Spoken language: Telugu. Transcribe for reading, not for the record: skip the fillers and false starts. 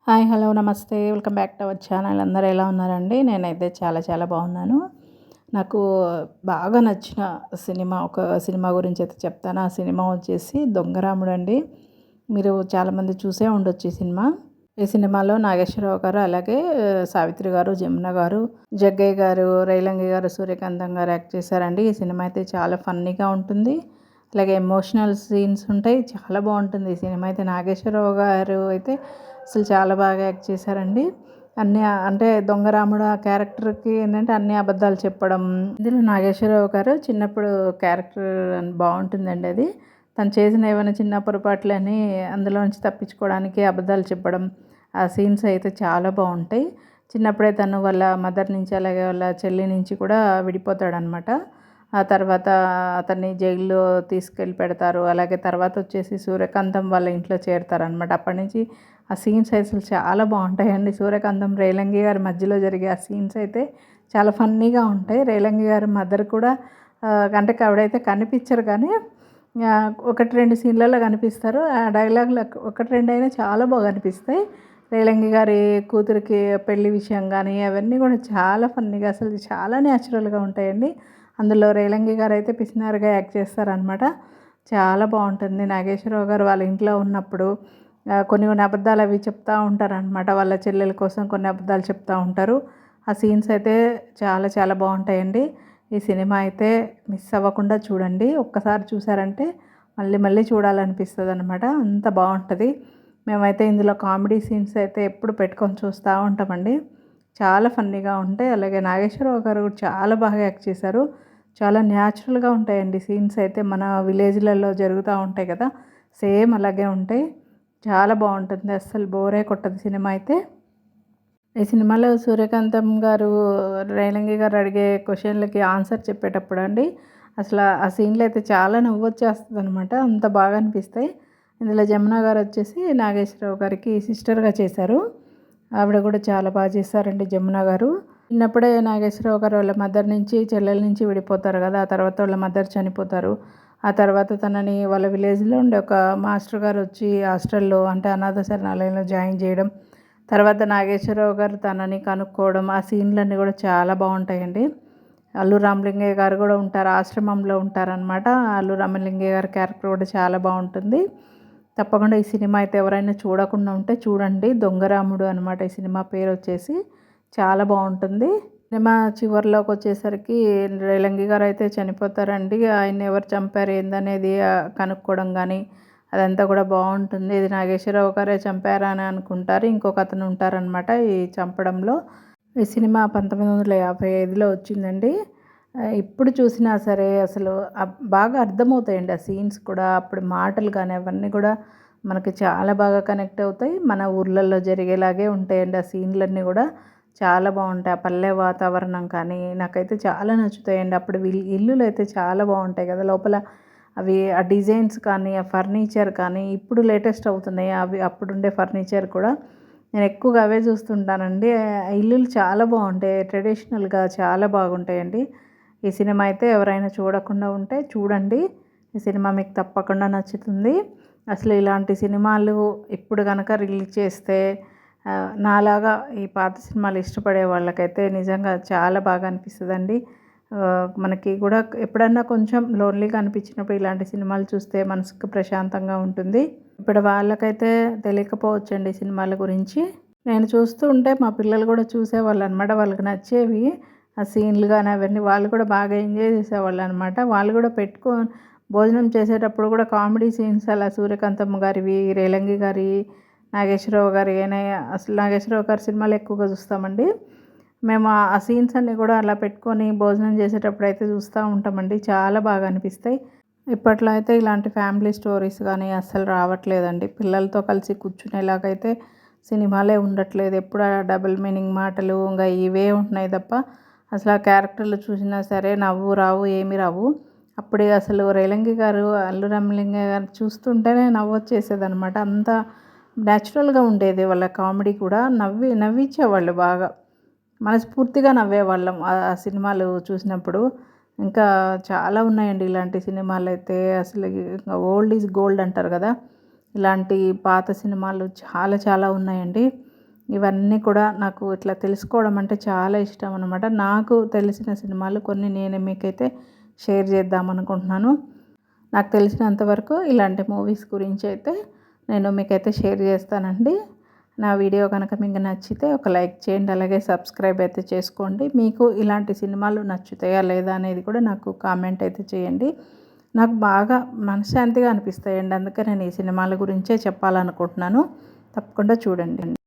హాయ్. హలో. నమస్తే. Welcome back to our channel. అందరూ ఎలా ఉన్నారండి? నేనైతే చాలా చాలా బాగున్నాను. నాకు బాగా నచ్చిన ఒక సినిమా గురించి అయితే చెప్తాను. ఆ సినిమా వచ్చేసి 'దొంగరాముడు' అండి. మీరు చాలామంది చూసే ఉండొచ్చు ఈ సినిమా. ఈ సినిమాలో నాగేశ్వరరావు గారు, అలాగే సావిత్రి గారు, జమున గారు, జగ్గయ్య గారు, రేలంగి గారు, సూర్యకాంతం గారు యాక్ట్ చేశారండి. ఈ సినిమా అయితే చాలా ఫన్నీగా ఉంటుంది. అలాగే ఎమోషనల్ సీన్స్ ఉంటాయి. చాలా బాగుంటుంది ఈ సినిమా అయితే. నాగేశ్వరరావు గారు అయితే అసలు చాలా బాగా యాక్ట్ చేశారండి. అన్నీ అంటే దొంగరాముడు ఆ క్యారెక్టర్‌కి ఏంటంటే అన్ని అబద్ధాలు చెప్పడం. ఇందులో నాగేశ్వరరావు గారు చిన్నప్పుడు క్యారెక్టర్ బాగుంటుందండి అది. తను చేసిన ఏమైనా చిన్న పొరపాట్లని అందులో నుంచి తప్పించుకోవడానికి అబద్ధాలు చెప్పడం. ఆ సీన్స్ అయితే చాలా బాగుంటాయి. చిన్నప్పుడే తను వాళ్ళ మదర్ నుంచి, అలాగే వాళ్ళ చెల్లి నుంచి కూడా విడిపోతాడనమాట. ఆ తర్వాత అతన్ని జైల్లో తీసుకెళ్ళి పెడతారు. అలాగే తర్వాత వచ్చేసి సూర్యకాంతం వాళ్ళ ఇంట్లో చేరుతారనమాట. అప్పటినుంచి ఆ సీన్స్ అసలు చాలా బాగుంటాయండి. సూర్యకాంతం, రేలంగి గారి మధ్యలో జరిగే ఆ సీన్స్ అయితే చాలా ఫన్నీగా ఉంటాయి. రేలంగి గారి మదర్ కూడా అంటే ఆవిడైతే కనిపించరు కానీ 1, 2 సీన్‌లలో కనిపిస్తారు. ఆ డైలాగులు 1, 2 అయినా చాలా బాగా అనిపిస్తాయి. రేలంగి గారి కూతురికి పెళ్లి విషయం కానీ అవన్నీ కూడా చాలా ఫన్నీగా అసలు చాలా న్యాచురల్‌గా ఉంటాయండి. అందులో రేలంగి గారు అయితే పిసినారిగా యాక్ట్ చేస్తారనమాట. చాలా బాగుంటుంది. నాగేశ్వరరావు గారు వాళ్ళ ఇంట్లో ఉన్నప్పుడు కొన్ని కొన్ని అబద్ధాలు అవి చెప్తూ ఉంటారనమాట. వాళ్ళ చెల్లెల కోసం కొన్ని అబద్ధాలు చెప్తూ ఉంటారు. ఆ సీన్స్ అయితే చాలా చాలా బాగుంటాయండి. ఈ సినిమా అయితే మిస్ అవ్వకుండా చూడండి. ఒక్కసారి చూసారంటే మళ్ళీ మళ్ళీ చూడాలనిపిస్తదనమాట. అంత బాగుంటది. మేమైతే ఇందులో కామెడీ సీన్స్ అయితే ఎప్పుడు పెట్టుకొని చూస్తూ ఉంటామండి. చాలా ఫన్నీగా ఉంటాయి. అలాగే నాగేశ్వరరావు గారు కూడా చాలా బాగా యాక్ట్ చేశారు. చాలా న్యాచురల్‌గా ఉంటాయండి సీన్స్ అయితే. మన విలేజ్‌లలో జరుగుతూ ఉంటాయి కదా! సేమ్ అలాగే ఉంటాయి. చాలా బాగుంటుంది. అస్సలు బోరే కొట్టదు సినిమా అయితే. ఈ సినిమాలో సూర్యకాంతం గారు, రేలంగి గారు అడిగే క్వెషన్‌లకి ఆన్సర్ చెప్పేటప్పుడు అండి, అసలు ఆ సీన్‌లో అయితే చాలా నవ్వొచ్చేస్తదనమాట. అంత బాగా అనిపిస్తాయి. ఇందులో జమున గారు వచ్చేసి నాగేశ్వరరావు గారికి సిస్టర్‌గా చేశారు. ఆవిడ కూడా చాలా బాగా చేశారండి జమున గారు. చిన్నప్పుడే నాగేశ్వరరావు గారు వాళ్ళ మదర్ నుంచి, చెల్లెల నుంచి విడిపోతారు కదా! ఆ తర్వాత వాళ్ళ మదర్ చనిపోతారు. ఆ తర్వాత తనని వాళ్ళ విలేజ్‌లో ఉండే ఒక మాస్టర్ గారు వచ్చి హాస్టల్‌లో అంటే అనాథ శరణాలయంలో జాయిన్ చేయడం. తర్వాత నాగేశ్వరరావు గారు తనని కనుక్కోవడం. ఆ సీన్‌లన్నీ కూడా చాలా బాగుంటాయండి. అల్లు రామలింగయ్య గారు కూడా ఉంటారు. ఆశ్రమంలో ఉంటారనమాట. అల్లు రామలింగయ్య గారి క్యారెక్టర్ కూడా చాలా బాగుంటుంది. తప్పకుండా ఈ సినిమా అయితే ఎవరైనా చూడకుండా ఉంటే చూడండి. 'దొంగరాముడు' అనమాట ఈ సినిమా పేరొచ్చేసి. చాలా బాగుంటుంది. సినిమా చివరిలోకొచ్చేసరికి రేలంగి గారైతే చనిపోతారండి. ఆయన్ని ఎవరు చంపారు ఏందనేది కనుక్కోవడం గానీ, అదంతా కూడా బాగుంటుంది. ఇది నాగేశ్వరరావు గారే చంపారా అని అనుకుంటారు. ఇంకొకతను ఉంటారనమాట ఈ చంపడంలో. ఈ సినిమా 1955లో వచ్చిందండి. ఇప్పుడు చూసినా సరే అసలు బాగా అర్థమవుతాయండి ఆ సీన్స్ కూడా. అప్పుడు మాటలు కానీ అవన్నీ కూడా మనకి చాలా బాగా కనెక్ట్ అవుతాయి. మన ఊర్లలో జరిగేలాగే ఉంటాయండి ఆ సీన్‌లన్నీ కూడా. చాలా బాగుంటాయి. ఆ పల్లె వాతావరణం కానీ నాకైతే చాలా నచ్చుతాయండి. అప్పుడు ఇల్లులైతే చాలా బాగుంటాయి కదా! లోపల అవి ఆ డిజైన్స్ కానీ, ఆ ఫర్నిచర్ కానీ ఇప్పుడు లేటెస్ట్ అవుతున్నాయి. అవి అప్పుడుండే ఫర్నిచర్ కూడా. నేను ఎక్కువగా అవే చూస్తుంటానండి. ఇల్లులు చాలా బాగుంటాయి. ట్రెడిషనల్‌గా చాలా బాగుంటాయండి. ఈ సినిమా అయితే ఎవరైనా చూడకుండా ఉంటే చూడండి. ఈ సినిమా మీకు తప్పకుండా నచ్చుతుంది. అసలు ఇలాంటి సినిమాలు ఇప్పుడు గనక రిలీజ్ చేస్తే నాలాగా ఈ పాత సినిమాలు ఇష్టపడే వాళ్ళకైతే నిజంగా చాలా బాగా అనిపిస్తదండి. మనకి కూడా ఎప్పుడన్నా కొంచెం లోన్లీగా అనిపించినప్పుడు ఇలాంటి సినిమాలు చూస్తే మనసుకు ప్రశాంతంగా ఉంటుంది. ఇప్పుడు వాళ్ళకైతే తెలియకపోవచ్చండి ఈ సినిమాల గురించి. నేను చూస్తూ ఉంటే మా పిల్లలు కూడా చూసేవాళ్ళనమాట. వాళ్ళకి నచ్చేవి. ఆ సీన్‌లు గాని అవన్నీ వాళ్ళు కూడా బాగా ఎంజాయ్ చేసేవాళ్ళనమాట. వాళ్ళు కూడా భోజనం చేసేటప్పుడు కూడా కామెడీ సీన్స్ అలా సూర్యకాంతమ్మ గారివి, రేలంగి గారి, నాగేశ్వరరావు గారి అసలు నాగేశ్వరరావు గారి సినిమాలు ఎక్కువగా చూస్తామండి. మేము ఆ సీన్స్ అన్నీ కూడా అలా పెట్టుకొని భోజనం చేసేటప్పుడు అయితే చూస్తూ ఉంటామండి. చాలా బాగా అనిపిస్తాయి. ఇప్పట్లో అయితే ఇలాంటి ఫ్యామిలీ స్టోరీస్ కానీ అస్సలు రావట్లేదండి. పిల్లలతో కలిసి కూర్చునేలాగైతే సినిమాలే ఉండట్లేదు. ఎప్పుడు ఆ డబుల్ మీనింగ్ మాటలు ఇంకా ఇవే ఉంటున్నాయి తప్ప అసలు ఆ క్యారెక్టర్లు చూసినా సరే నవ్వు రావు, ఏమి రావు. అప్పుడే అసలు రేలంగి గారు, అల్లు రామలింగయ్య గారు చూస్తుంటేనే నవ్వొచ్చేసేదనమాట. అంత న్యాచురల్‌గా ఉండేది వాళ్ళ కామెడీ కూడా. నవ్వించేవాళ్ళు బాగా. మనస్ఫూర్తిగా నవ్వేవాళ్ళం ఆ సినిమాలు చూసినప్పుడు. ఇంకా చాలా ఉన్నాయండి ఇలాంటి సినిమాలైతే. అసలు ఓల్డ్ ఈజ్ గోల్డ్ అంటారు కదా! ఇలాంటి పాత సినిమాలు చాలా చాలా ఉన్నాయండి. ఇవన్నీ కూడా నాకు ఇట్లా తెలుసుకోవడం అంటే చాలా ఇష్టం అనమాట. నాకు తెలిసిన సినిమాలు కొన్ని నేను మీకైతే షేర్ చేద్దామనుకుంటున్నాను. నాకు తెలిసినంత వరకు ఇలాంటి మూవీస్ గురించి అయితే నేను మీకైతే షేర్ చేస్తానండి. నా వీడియో కనుక మీకు నచ్చితే ఒక లైక్ చేయండి. అలాగే సబ్స్క్రైబ్ అయితే చేసుకోండి. మీకు ఇలాంటి సినిమాలు నచ్చుతాయా లేదా అనేది కూడా నాకు కామెంట్ అయితే చేయండి. నాకు బాగా మనశ్శాంతిగా అనిపిస్తాయండి. అందుకే నేను ఈ సినిమాల గురించే చెప్పాలనుకుంటున్నాను. తప్పకుండా చూడండి.